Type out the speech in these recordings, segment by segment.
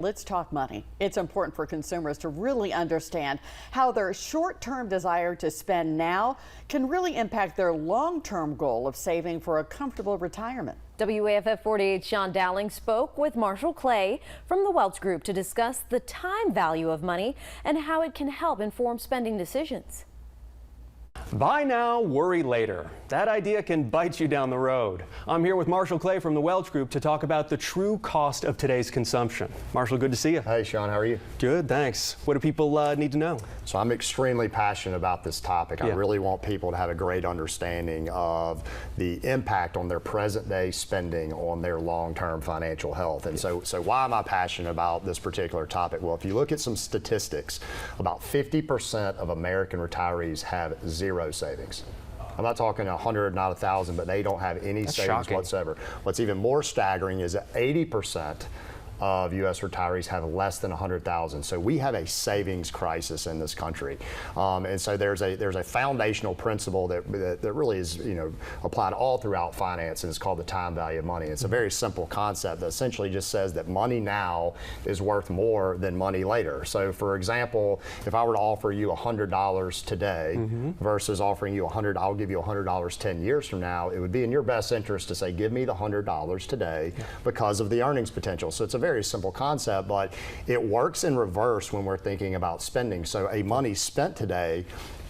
Let's talk money. It's important for consumers to really understand how their short-term desire to spend now can really impact their long-term goal of saving for a comfortable retirement. WAFF 48's Sean Dowling spoke with Marshall Clay from the Welch Group to discuss the time value of money and how it can help inform spending decisions. Buy now, worry later. That idea can bite you down the road. I'm here with Marshall Clay from the Welch Group to talk about the true cost of today's consumption. Marshall, good to see you. Hey, Sean, how are you? Good, thanks. What do people need to know? So I'm extremely passionate about this topic. I really want people to have a great understanding of the impact on their present day spending on their long-term financial health. And so why am I passionate about this particular topic? Well, if you look at some statistics, about 50% of American retirees have zero savings. I'm not talking 100, not 1,000, but they don't have any savings whatsoever. What's even more staggering is that 80% of U.S. retirees have less than 100,000. So we have a savings crisis in this country, and so there's a foundational principle that really is applied all throughout finance, and it's called the time value of money. It's a very simple concept that essentially just says that money now is worth more than money later. So, for example, if I were to offer you $100 today versus offering you I'll give you $100 10 years from now, it would be in your best interest to say, give me the $100 today because of the earnings potential. So it's a very simple concept, but it works in reverse when we're thinking about spending. So a money spent today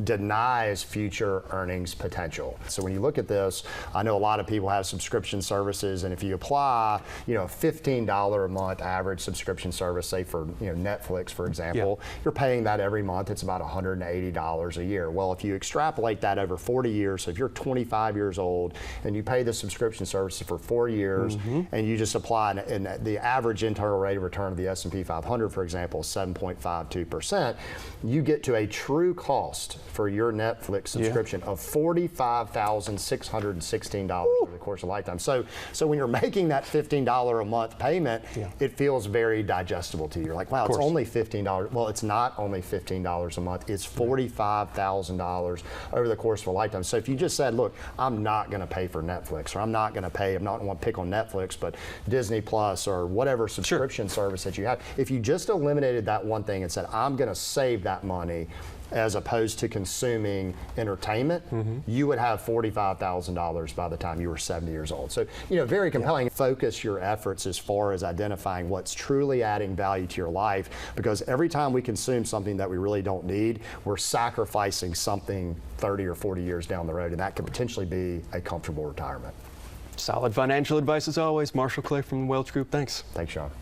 denies future earnings potential. So when you look at this, I know a lot of people have subscription services, and if you apply, a $15 a month average subscription service, say for Netflix, for example, you're paying that every month. It's about $180 a year. Well, if you extrapolate that over 40 years, so if you're 25 years old and you pay the subscription service for 4 years, and you just apply, and the average internal rate of return of the S&P 500, for example, is 7.52%, you get to a true cost for your Netflix subscription of $45,616 over the course of a lifetime. So when you're making that $15 a month payment, it feels very digestible to you. You're like, wow, it's only $15. Well, it's not only $15 a month. It's $45,000 over the course of a lifetime. So if you just said, look, I'm not going to pay for Netflix, or I'm not going to want to pick on Netflix, but Disney Plus or whatever subscription service that you have, if you just eliminated that one thing and said, I'm going to save that money as opposed to consuming entertainment, you would have $45,000 by the time you were 70 years old. So, very compelling. Focus your efforts as far as identifying what's truly adding value to your life, because every time we consume something that we really don't need, we're sacrificing something 30 or 40 years down the road, and that could potentially be a comfortable retirement. Solid financial advice as always. Marshall Clay from the Welch Group. Thanks. Thanks, Sean.